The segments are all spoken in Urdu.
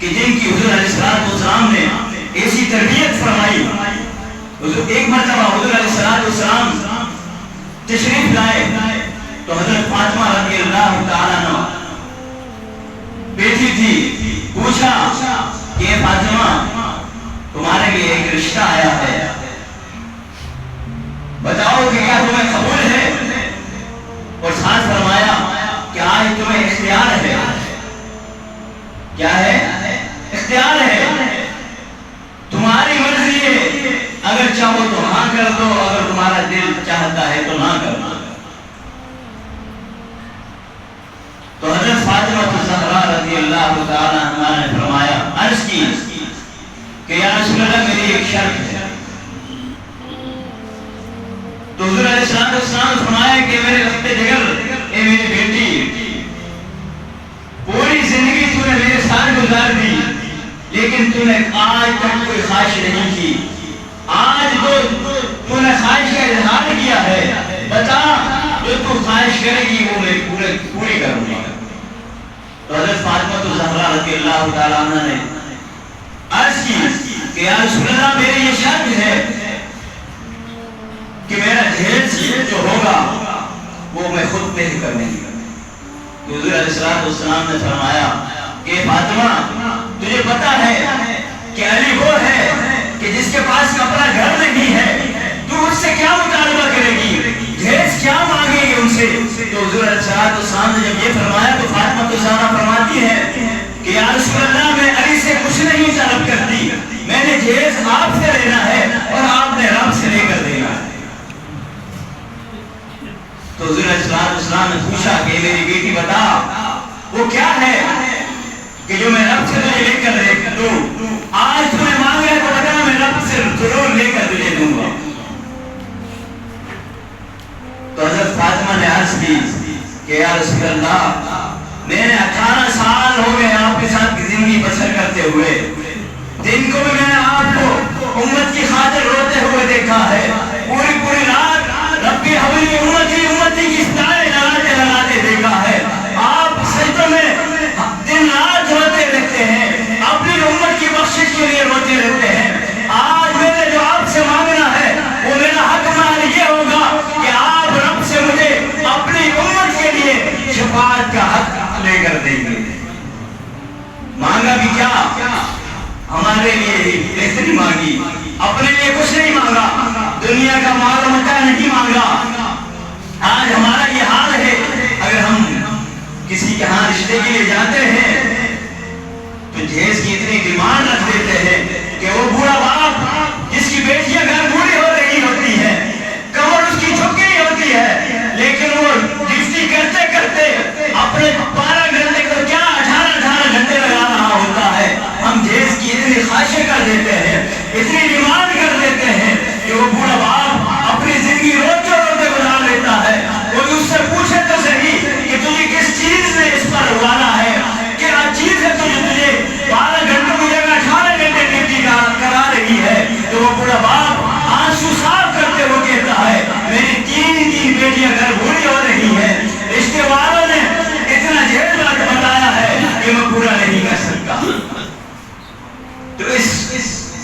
کہ جن کی حضور علیہ السلام نے ایسی تربیت فرمائی. ایک مرتبہ حضور علیہ السلام تشریف لائے تو حضرت فاطمہ رضی اللہ تعالیٰ عنہ بیٹھی تھی. پوچھا کہ فاطمہ تمہارے لیے ایک رشتہ آیا ہے، بتاؤ کہ کیا تمہیں قبول ہے؟ اور ساتھ فرمایا کہ آج تمہیں اختیار ہے. کیا ہے؟ اختیار ہے، تمہاری مرضی ہے، اگر چاہو تو ہاں کر دو، اگر تمہارا دل چاہتا ہے تو نہ کر دو. تو حضرت فاطمہ الزہرا رضی اللہ تعالی عنہا نے فرمایا، عرض کی کہ یا رسول اللہ میری ایک شرط ہے. تو حضور علیہ السلام نے فرمایا کہ میرے رفت جگر، اے میری بیٹی، پوری زندگی تو نے میرے ساتھ گزار دی لیکن تو نے آج تک کوئی خواہش نہیں کی. آج تو نے خواہش کا اظہار کیا ہے، بتا جو تو خواہش کرے گی وہ میں پوری کروں گا. تو حضرت فاطمہ الزہرا رضی اللہ تعالیٰ عنہ نے عرض کی کہ یا رسول اللہ میری یہ شرط ہے کہ میرا جہیز جو ہوگا وہ میں خود پہ ہی کرنے گا. تو حضور علیہ السلام نے فرمایا کہ فاطمہ تجھے پتا ہے کہ علی وہ ہے کہ جس کے پاس اپنا گھر نہیں ہے، تو اس سے کیا مطالبہ کرے گی، جہیز کیا مانگے گی ان سے؟ تو حضور علیہ السلام نے جب یہ فرمایا تو فاطمہ الزہرا فرماتی ہے کہ یا رسول اللہ میں علی سے کچھ نہیں طلب کرتی، میں نے جہیز آپ سے لینا ہے اور آپ نے رب سے لے کر دینا ہے. تو حضور علیہ السلام نے پوچھا کہ میری بیٹی بتا وہ کیا ہے کہ جو میں رب سے تجھے لے کر دوں؟ آج تم نے مانگا ہے تو بتا میں رب سے ضرور لے کر تجھے دوں گا. تو حضرت فاطمہ نے عرض کی کہ یا رسول اللہ میں نے 18 سال ہو گئے آپ کے ساتھ زندگی بسر کرتے ہوئے، دن کو بھی میں نے آپ کو امت کی خاطر روتے ہوئے دیکھا ہے، پوری رات ربی حولی امتی امتی کی ستائے لگاتے دیکھا ہے. آپ سجدوں میں دن رات روتے رہتے ہیں، اپنی امت کی بخشش کے لیے روتے رہتے ہیں. آج میں نے جو آپ سے مانگنا ہے وہ میرا حق مال یہ ہوگا کہ آپ رب سے مجھے اپنی امت کے لیے شفاعت کا حق لے کر دیں گے. مانگا بھی کیا؟ ہمارے لیے بہتری مانگی، اپنے لیے کچھ نہیں مانگا، دنیا کا مال و متاع نہیں مانگا. آج ہمارا یہ حال ہے، اگر ہم کسی کے ہاں رشتے کے لیے جاتے ہیں تو جہیز کی اتنی ڈیمانڈ رکھ دیتے ہیں کہ وہ بوڑھا باپ جس کی بیٹیاں گھر بوڑھی ہو رہی ہوتی ہے، کمر اس کی جھک گئی ہوتی ہے، لیکن وہ ڈیوٹی کرتے کرتے اپنے 12 گھنٹے کو کیا 18 گھنٹے لگا رہا ہوتا ہے. ہم جہیز کی اتنی خواہشیں کر دیتے ہیں، اتنی ڈیمانڈ کر دیتے ہیں کہ وہ بوڑھا باپ اپنی زندگی روتے روتے گزار لیتا ہے. کوئی اس سے پوچھے تو صحیح کہ تجھے کس چیز نے اس پر اگانا ہے، کیا چیز ہے تجھے 12 گھنٹوں کی جگہ 18 گھنٹے ڈیوٹی کرا رہی ہے؟ تو وہ بوڑھا باپ آنسو صاف کرتے ہوئے کہتا ہے میری 3 بیٹیاں گھر بوڑھی ہو رہی ہیں، رشتے والوں نے اتنا جہیز بتایا ہے کہ میں پورا نہیں کر سکتا. تو اس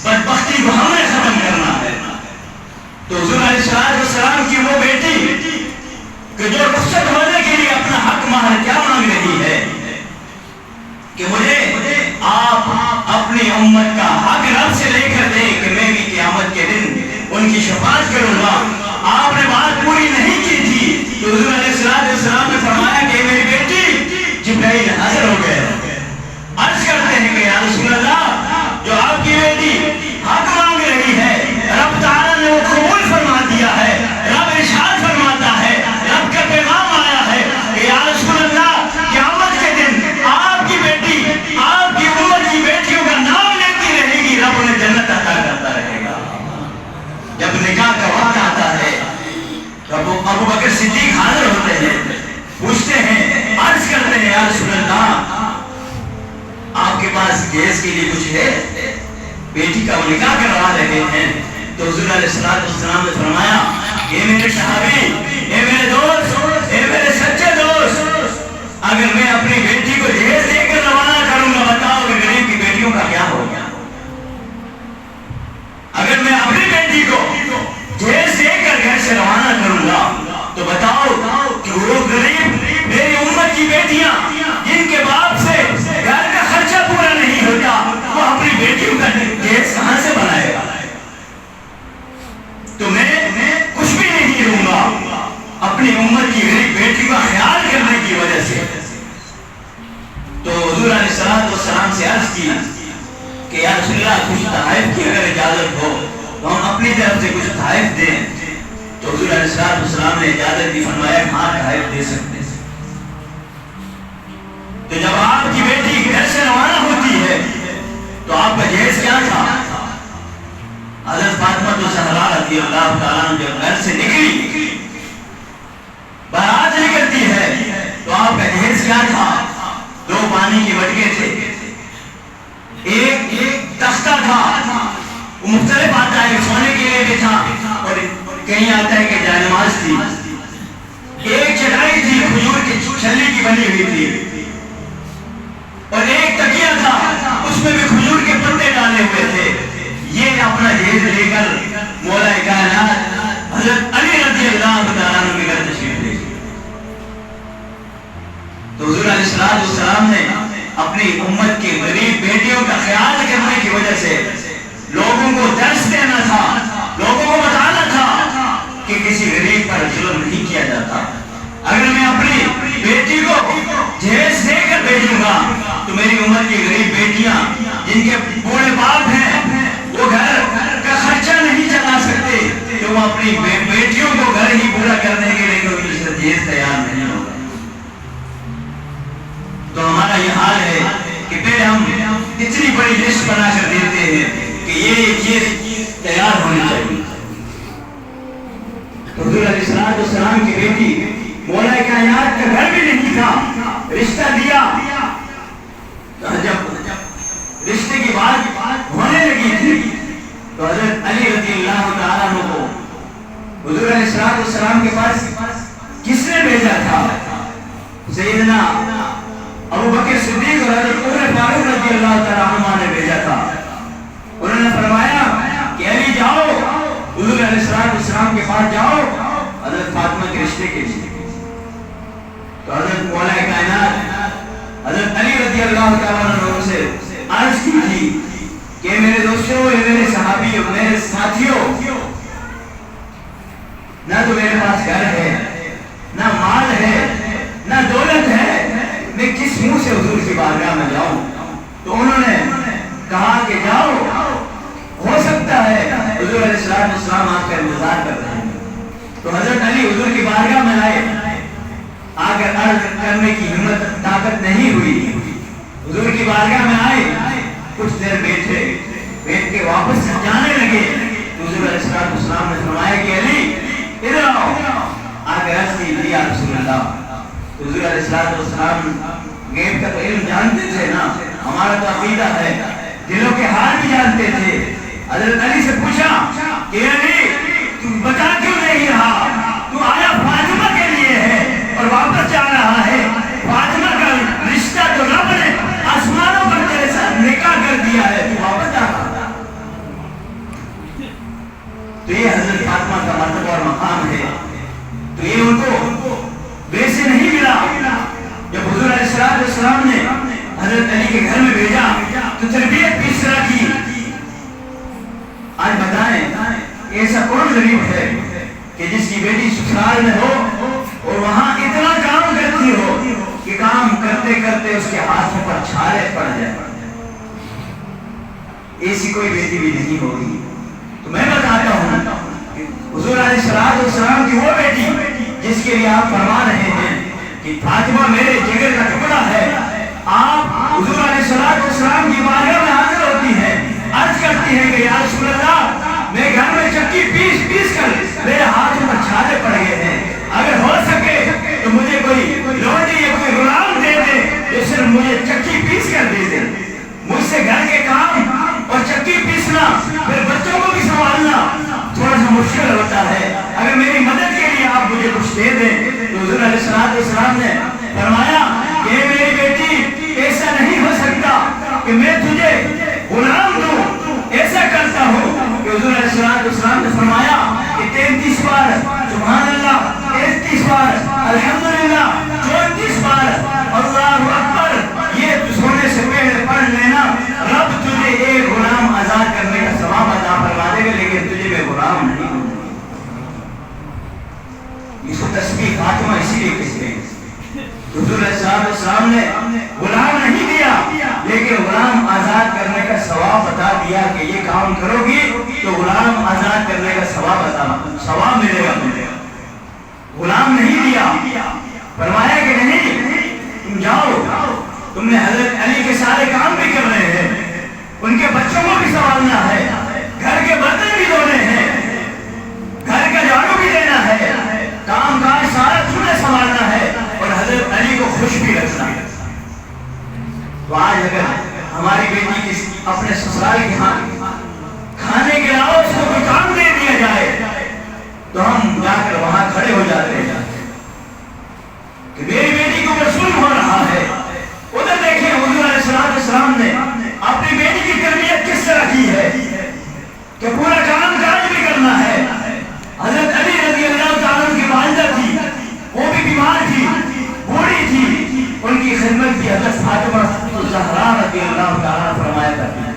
بدبختی کو ہمیں ختم کرنا ہے. تو حضور علیہ السلام کی وہ بیٹی کہ جو رخصت ہونے کے لیے اپنا حق مہر کیا مانگ رہی ہے کہ مجھے آپ اپنی امت کا حق رب سے لے کر دیں کہ میں بھی قیامت کے دن ان کی شفاعت کروں گا. آپ نے بات پوری نہیں کی تھی تو حضور علیہ السلام نے فرمایا کہ میری بیٹی جبرائیل حاضر ہو گئے، عرض کرتے ہیں کہ یا رسول اللہ جو آپ کی بیٹی حق مانگ رہی ہے رب تعالیٰ نے وہ قبول فرما دیا ہے. رب ارشاد فرماتا ہے، رب کا پیغام آیا ہے کہ یا رسول اللہ قیامت کے دن آپ کی بیٹی آپ کی امت کی بیٹیوں کا نام لیتی رہے گی، رب انہیں جنت عطا کرتا رہے گا. جب نکاح کا وقت آتا ہے ابو بکر صدیق حاضر ہوتے ہیں، پوچھتے ہیں، عرض کرتے ہیں یا رسول اللہ آپ کے پاس جہیز کے لیے کچھ ہے؟ بیٹی کا وہ نکاح کروا رہے ہیں. تو حضور علیہ السلام نے فرمایا اے میرے صحابی، اے میرے دوست، اے میرے سچے دوست، اگر میں اپنی بیٹی کو جہیز دے کر روانہ کروں گا بتاؤ کہ غریب کی بیٹی اپنی امت کی غریب بیٹی کا خیال کرنے کی وجہ سے. تو حضور علیہ السلام سے عرض کی کہ یا رسول اللہ کچھ تحائف کی اگر اجازت ہو تو ہم اپنی طرف سے کچھ تحائف دیں. تو حضور علیہ السلام نے اجازت دی، فرمایا ہاں تحائف دے سکتے ہیں. تو جب آپ کی بیٹی گھر سے روانہ ہوتی ہے تو آپ کا جہیز کیا تھا؟ حضرت فاطمہ الزہرا رضی اللہ تعالیٰ عنہ جب گھر سے نکلی، بارات نکلتی ہے، تو آپ کا جہیز کیا تھا؟ 2 پانی کے مٹکے تھے، ایک تختہ تھا، وہ مختلف آتا ہے سونے کے لیے بھی تھا اور کہیں آتا ہے کہ جائنماز تھی، ایک چٹائی تھی کھجور کی چھلی کی بنی ہوئی تھی، اور ایک تکیہ تھا اس میں بھی کھجور کے پتے ڈالے ہوئے تھے. یہ اپنا جہیز لے کر مولا کائنات حضرت علی رضی اللہ تعالیٰ عنہ کے گھر تشریف لے گئے. تو حضور علیہ السلام نے اپنی امت کی غریب بیٹیوں کا خیال کرنے کی وجہ سے لوگوں کو درس دینا تھا، لوگوں کو بتانا تھا کہ کسی غریب پر ظلم نہیں کیا جاتا. اگر میں اپنی بیٹی کو جہیز دے کر بھیجوں گا تو میری امت کی غریب بیٹیاں جن کے بوڑھے باپ ہیں وہ گھر کا خرچہ نہیں چلا سکتے، تو وہ اپنی بیٹیوں کو گھر ہی پورا کرنے کے لیے کوئی جہیز تیار نہیں ہوگا. تو ہمارا یہ حال ہے کہ پہلے ہم اتنی بڑی لسٹ بنا کر دیتے ہیں کہ یہ چیز تیار ہونی چاہیے. حضور علیہ السلام کی بیٹی مولا کائنات کا گھر بھی نہیں تھا، رشتہ دیا. جب رشتے کی بات ہونے لگی تھی تو حضرت علی رضی اللہ تعالیٰ عنہ کو حضور علیہ السلام کے پاس کس نے بھیجا تھا؟ سیدنا ابو بکر صدیق اور حضرت عمر فاروق رضی اللہ تعالیٰ عنہ نے بھیجا تھا. انہوں نے فرمایا کہ علی جاؤ، حضور علیہ السلام کے پاس جاؤ حضرت فاطمہ کے رشتے کے لیے. تو حضرت مولا کائنات حضرت علی رضی اللہ تعالیٰ عنہ سے عرض کی تھی کہ میرے دوستوں، میرے صحابیوں، میرے ساتھیوں، نہ تو میرے پاس گھر ہے، نہ مال ہے، نہ دولت ہے، میں کس منہ سے حضور کی بارگاہ میں جاؤں؟ تو انہوں نے کہا کہ جاؤ، ہو سکتا ہے حضور علیہ السلام آپ کا انتظار کر رہے ہیں. تو حضرت علی حضور کی بارگاہ میں آئے، آگر عرض کرنے کی ہمت طاقت نہیں ہوئی، حضور کی بارگاہ میں آئے، کچھ دیر بیٹھ کے واپس جانے لگے. حضور علیہ السلام نے فرمایا کہ علی ادھر آؤ. آگر عرض کی یا رسول اللہ. حضور علیہ السلام غیب کا تو علم جانتے تھے نا، ہمارا تو عقیدہ ہے، دلوں کے حال بھی جانتے تھے. حضرت علی سے پوچھا کہ علی تم بتا کیوں نہیں رہا؟ تو آیا فاطمہ کے لیے ہے اور واپس جا رہا ہے. فاطمہ کا رشتہ تو رب نے آسمانوں پر تیرے ساتھ نکاح کر دیا ہے، تو واپس جا رہا. تو یہ حضرت فاطمہ کا مرتبہ اور مقام ہے. تو یہ ان کو ویسے نہیں ملا. جب حضور علیہ السلام نے حضرت علی کے گھر میں بھیجا تو تربیت کس طرح کی. آج بتائیں ایسا کون غریب ہے کہ جس کی بیٹی سسرال میں ہو اور وہاں اتنا کام کرتی ہو کہ کام کرتے کرتے اس کے ہاتھوں پر چھالے پڑ جائے. ایسی کوئی بیٹی بھی نہیں ہوگی. تو میں بتاتا ہوں کہ حضور علیہ السلام کی وہ بیٹی جس کے لیے آپ فرما رہے ہیں کہ فاطمہ میرے جگر کا ٹکڑا ہے، آپ حضور علیہ السلام کی بارگاہ میں حاضر ہوتی ہیں، عرض کرتی ہیں کہ یا رسول اللہ میں گھر میں چکی پیس کر میرے ہاتھوں پر چھالے پڑ گئے ہیں، اگر ہو سکے تو مجھے کوئی لوڈی یا کوئی غلام دے دے جو صرف مجھے چکی پیس کر دے دے. مجھ سے گھر کے کام اور چکی پیسنا پھر بچوں کو بھی سنبھالنا تھوڑا سا مشکل ہوتا ہے، اگر میری مدد کے لیے آپ مجھے کچھ دے دیں. تو حضور علیہ السلام نے فرمایا کہ میری بیٹی ایسا نہیں ہو سکتا کہ میں تجھے غلام دوں. ایسا کرتا ہوں کہ حضور علیہ السلام نے فرمایا کہ 33 بار سبحان اللہ، 33 بار الحمدللہ، 34 بار اللہ اکبر یہ سونے سے پہلے پڑھ لینا، رب تجھے ایک غلام آزاد کرنے کا ثواب عطا فرما دے گا، لیکن تجھے میں غلام نہیں ہوں. اس کو تسبیح فاطمہ اسی لیے کہتے ہیں. حضور السلام نے غلام نہیں دیا لیکن غلام آزاد کرنے کا ثواب بتا دیا کہ یہ کام کرو گی تو غلام آزاد کرنے کا ثواب ملے گا. غلام نہیں دیا، فرمایا کہ نہیں تم جاؤ، تم نے حضرت علی کے سارے کام بھی کر رہے ہیں، ان کے بچوں کو بھی سنبھالنا ہے، گھر کے برتن بھی دھونے ہیں، گھر کا جھاڑو بھی دینا ہے، کام کاج سارا تم نے سنبھالنا ہے اور حضرت علی کو خوش بھی رکھنا ہے. تو آج اگر ہماری بیٹی اپنے سسرال کے ہاں کھانے کے علاوہ اس کو کوئی کام دے دیا جائے تو ہم جا کر وہاں کھڑے ہو جاتے ہیں کہ میری بیٹی کو ظلم ہو رہا ہے. ادھر دیکھیں حضور علیہ السلام نے اپنی بیٹی کی تربیت کس طرح کی ہے کہ پورا کام کاج بھی کرنا ہے. حضرت علی رضی اللہ تعالیٰ کی والدہ تھی، وہ بھی بیمار تھی، بوڑھی تھی، ان کی خدمت کی حضرت فاطمہ الزہرا رضی اللہ تعالیٰ فرمایا کرتی ہے.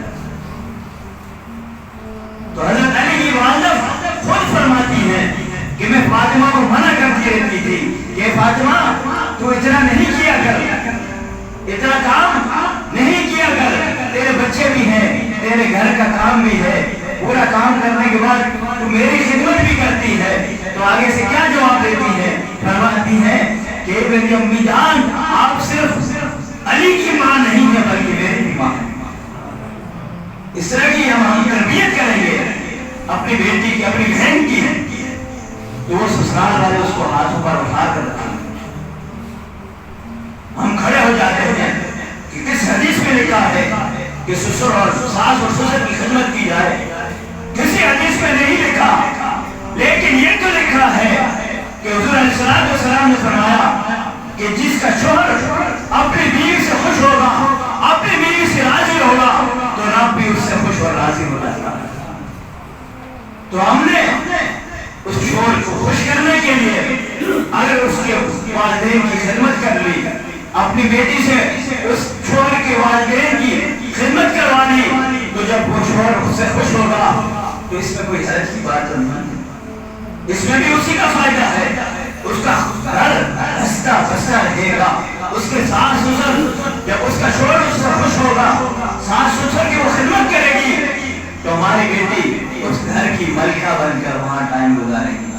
تو حضرت علی کی والدہ خود فرماتی ہے کہ میں فاطمہ کو منع کرتی رہتی تھی کہ فاطمہ تو اتنا نہیں کیا کر، اتنا کام نہیں کیا کر، تیرے بچے بھی ہیں، تیرے گھر کا کام بھی ہے، پورا کام کرنے کے بعد تو میری خدمت بھی کرتی ہے. تو آگے سے کیا جواب دیتی ہے؟ فرماتی ہے کہ میری امی جان آپ صرف علی کی ماں نہیں ہے بلکہ میری بھی ماں ہے. اس طرح کی ہم تربیت کریں گے اپنی بیٹی کی، اپنی بہن کی، تو وہ سسرال والے اس کو ہاتھوں پر اٹھا کر رکھیں. ہم کھڑے ہو جاتے ہیں کہ کس حدیث میں لکھا ہے کہ سسر اور ساس اور سسر کی خدمت کی جائے. کسی حدیث میں نہیں لکھا، لیکن یہ تو لکھا ہے کہ حضور علیہ السلام نے فرمایا کہ جس کا شوہر اپنی بیوی سے خوش ہوگا، اپنی بیوی سے راضی ہوگا تو رب بھی اس سے خوش اور راضی ہو جائے گا. تو ہم نے اس شوہر کو خوش کرنے کے لیے اگر اس کے والدین کی خدمت کر لی، اپنی بیٹی سے اس شوہر کے والدین کی خدمت کروانی، تو جب وہ شوہر اس سے خوش ہوگا تو اس میں کوئی حرج کی بات نہیں، اس میں بھی اسی کا فائدہ ہے. اس کا گھر ہنستا بستا رہے گا، اس کے ساس سسر جب اس کا شوہر اس سے خوش ہوگا، ساس سسر کی وہ خدمت کرے گی تو ہماری بیٹی اس گھر کی ملکہ بن کر وہاں ٹائم گزارے گی.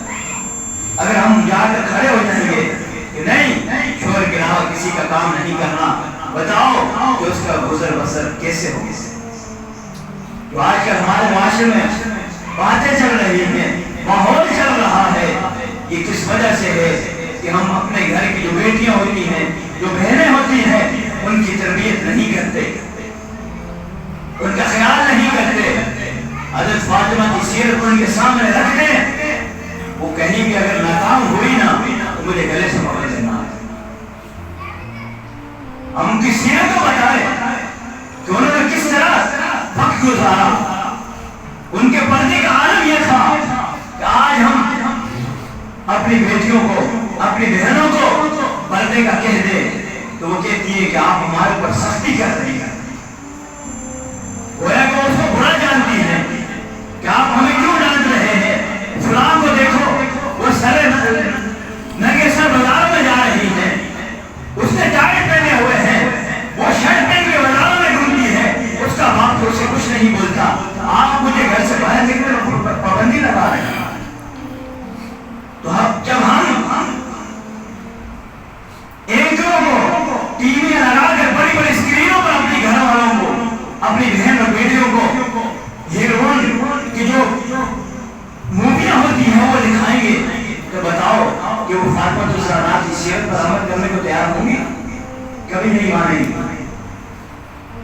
اگر ہم جا کر کھڑے ہو جائیں گے کہ نہیں شوہر کے علاوہ کسی کا کام نہیں کرنا، بتاؤ کہ اس کا گزر بسر کیسے ہوگی. تو آج کل ہمارے معاشرے میں باتیں چل رہی ہیں، ماحول چل رہا ہے، یہ کس وجہ سے ہے کہ ہم اپنے گھر کی جو بیٹیاں ہوتی ہیں، جو بہنیں ہوتی ہیں، ان کی تربیت نہیں کرتے، ان کا خیال نہیں کرتے. حضرت فاطمہ کی سیرت ان کے سامنے رکھ دیں، وہ کہیں بھی اگر ناکام ہوئی نا تو مجھے گلے سے پکڑ لینا. ہم ان کی سیرت کو بتائیں کہ انہوں نے کس طرح وقت گزارا. ان کے پردے کا عالم یہ تھا کہ آج ہم اپنی بیٹیوں کو، اپنی بہنوں کو پردے کا کہہ دیں تو وہ کہتی ہے کہ آپ ہمارے پر سختی کر رہی ہیں. گویا کہ اس کو برا جانتی ہے کہ آپ ہمیں کیوں ڈانٹ رہے ہیں. فلاں کو دیکھو وہ ننگے سر بازار میں جا رہی ہے، اس نے ٹائٹ پہنے ہوئے ہیں، وہ شرٹ پہن کے بازاروں میں گھومتی ہے، اس کا باپ تو اسے کچھ نہیں بولتا. آپ مجھے گھر سے باہر نکلنے پر پابندی لگا رہے ہیں. تو جب ہم اینکروں کو ٹی وی لگا کر بڑی بڑی اسکرینوں پر اپنی گھر والوں کو، اپنی بہن اور بیٹیوں کو ہیروئن کی جو موویاں ہوتی ہیں وہ دکھائیں گے تو بتاؤ کہ وہ فاطمہ الزہرا کی سیرت پر عمل کرنے کو تیار ہوں گی؟ کبھی نہیں مانیں گے.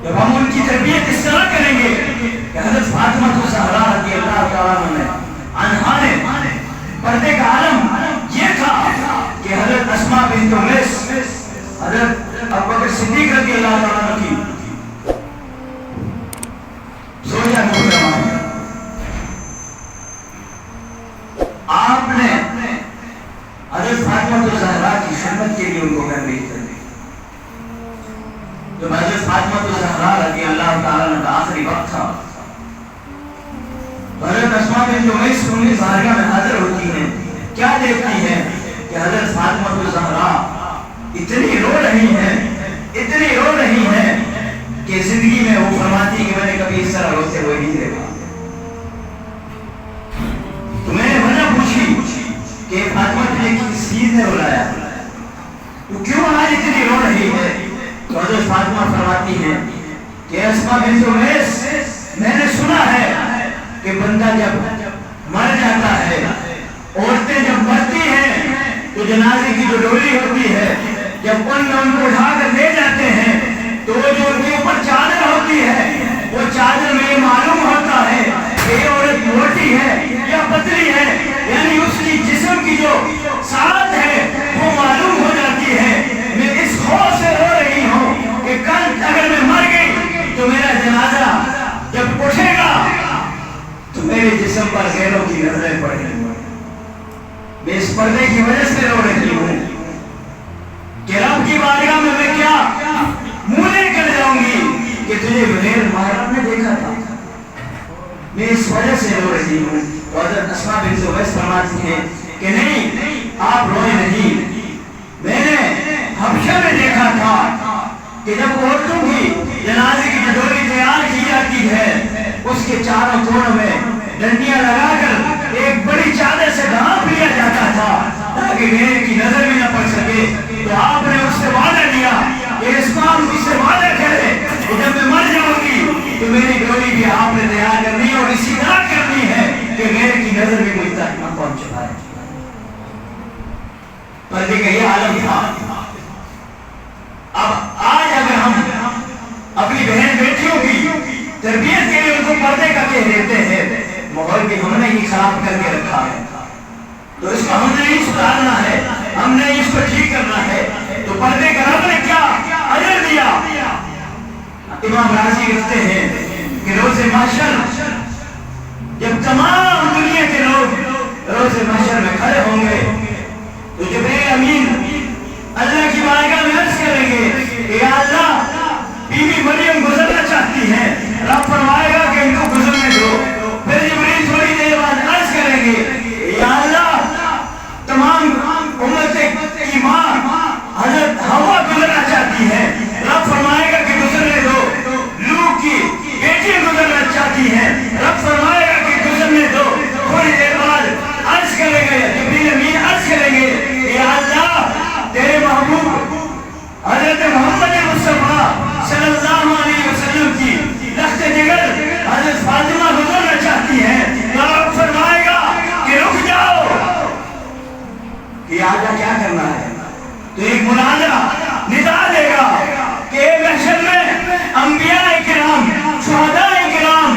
جب ہم ان کی تربیت اس طرح کریں گے کہ حضرت فاطمہ الزہرا رضی اللہ تعالیٰ عنہا نے پردے کا عالم یہ تھا کہ حضرت اسماء بنت امیس، حضرت ابوبکر صدیق رضی اللہ تعالیٰ کی زوجہ محترمہ ہے. آپ نے حضرت فاطمہ الزہرا کی خدمت کے لیے ان کو گھر بھیج کر دی. جب حضرت فاطمہ الزہرا رضی اللہ تعالیٰ عنہ کا آخری وقت تھا، حضرت اسماء بنت امیس ان کی بارگاہ میں حاضر ہوتی ہیں. کیا دیکھتی ہیں کہ حضرت فاطمہ الزہرا اتنی رو رہی ہیں کہ زندگی میں وہ فرماتی کہ میں نے کبھی اس طرح روتے ہوئے نہیں دیکھا. تو میں نے وجہ پوچھی کہ فاطمہ تجھے کس چیز نے رلایا, تو کیوں آج اتنی رو رہی ہے؟ تو حضرت فاطمہ فرماتی ہیں کہ اسماء بنت امیس, میں نے سنا ہے کہ بندہ جب مر جاتا ہے, عورتیں جب مرتی ہیں تو جنازے کی جو ڈولی ہوتی ہے, جب ان کو اٹھا کر لے جاتے ہیں تو وہ جو ان کے اوپر چادر ہوتی ہے, وہ چادر میں یہ معلوم ہوتا ہے کہ یہ عورت موٹی ہے یا پتلی ہے, یعنی اس کی جسم کی جو ساعت ہے وہ معلوم ہو جاتی ہے. میں اس خوف سے رو رہی ہوں کہ کل اگر میں مر گئی تو میرا جنازہ جب اٹھے گا تو میرے جسم پر غیروں کی نظریں پڑیں گی. میں اس پردے کی وجہ سے رو رہی ہوں کہ رب کی بارگاہ میں کیا منہ لے کر جاؤں گی کہ تجھے بغیر محرم نے دیکھا تھا. میں اس وجہ سے رو رہی ہوں. حضرت اسماء بنت امیس فرماتی ہیں کہ نہیں, آپ روئے نہیں. میں نے حبشہ میں دیکھا تھا کہ جب عورتوں کی جنازے کی ڈولی تیار کی جاتی ہے, اس کے چاروں کونوں میں ڈنڈیاں لگا کر ایک بڑی چادر سے ڈھانپ لیا جاتا تھا تاکہ غیر کی نظر بھی نہ پڑ سکے. تو آپ نے اس سے وعدہ لیا کہ اسماء مجھ سے وعدہ کرے کہ جب میں مر جاؤں گی تو میری ڈولی بھی آپ نے تیار کرنی ہے اور اسی طرح کرنی ہے کہ غیر کی نظر بھی مجھ تک نہ پہنچ پائے. پردے کا یہ عالم تھا. اب آج اگر ہم اپنی بہن بیٹیوں کی تربیت کے لیے ان کو پردے کا کہہ دیتے ہیں, ماحول بھی ہم نے ہی خراب کر کے رکھا ہے, تو اس کو ہم نے ہی سدھارنا ہے, ہم نے اس کو ٹھیک کرنا ہے. تو پردے کا رب نے کیا اجر دیا. امام راضی لکھتے ہیں کہ روز محشر جب تمام دنیا کے لوگ روز محشر میں کھڑے ہوں گے تو جبریل امین اللہ کی بارگاہ میں عرض کریں گے کہ یا اللہ, بی بی مریم گزرنا چاہتی ہے. رب فرمائے گا کہ ان کو گزرنے دو. پھر جبریل تھوڑی دیر بعد عرض کریں گے یا اللہ, تمام امت کی ماں حضرت حوا گزرنا چاہتی ہے. رب فرمائے گا کہ گزرنے دو. لوط کی بیٹی گزرنا چاہتی ہے. رب فرمائے گا کہ گزرنے دو. تھوڑی دیر بعد عرض کریں گے, جبریل امین عرض کریں گے یا اللہ, تیرے محبوب حضرت محمد مصطفیٰ صلی اللہ علیہ وسلم کی لخت جگر حضرت فاطمہ گزرنا چاہتی ہے. تو رب فرمائے گا کہ رک جاؤ, کہ آجا کیا کرنا ہے. تو ایک منادہ ندا دے گا کہ محشر میں انبیاء کرام, شہداء کرام,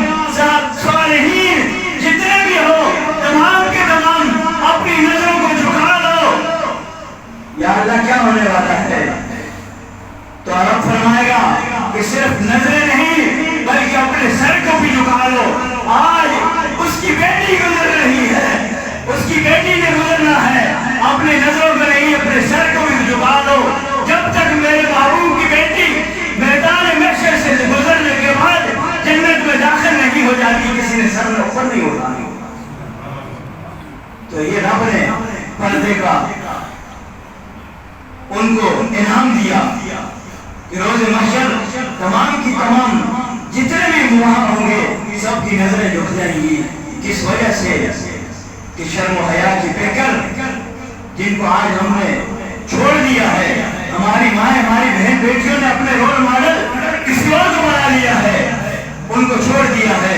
صالحین جتنے بھی ہو تمام کے تمام اپنی نظروں کو جھکا لو. یا اللہ کیا ہونے والا ہے؟ تو رب فرمائے گا کہ صرف نظریں نہیں بلکہ اپنے سر کو بھی جھکا لو. آج اس کی بیٹی گزر رہی ہے, اس کی بیٹی نے گزرنا ہے. اپنے نظروں کو نہیں, اپنے سر کو بھی جھکا لو. جب تک میرے محبوب کی بیٹی میدان محشر سے گزرنے کے بعد جنت میں داخل نہیں ہو جاتی, کسی نے سر میں اوپر نہیں اٹھانا. تو یہ رب نے پردے کا ان کو انعام دیا کہ روز محشر تمام کی تمام جتنے بھی وہاں ہوں گے سب کی نظریں جھک جائیں گی. کس وجہ سے کہ شرم و حیا کی پیکر جن کو آج ہم نے چھوڑ دیا ہے. ہماری مائیں, ہماری بہن بیٹیوں نے اپنے رول ماڈل کسی اور کو بنا لیا ہے, ان کو چھوڑ دیا ہے.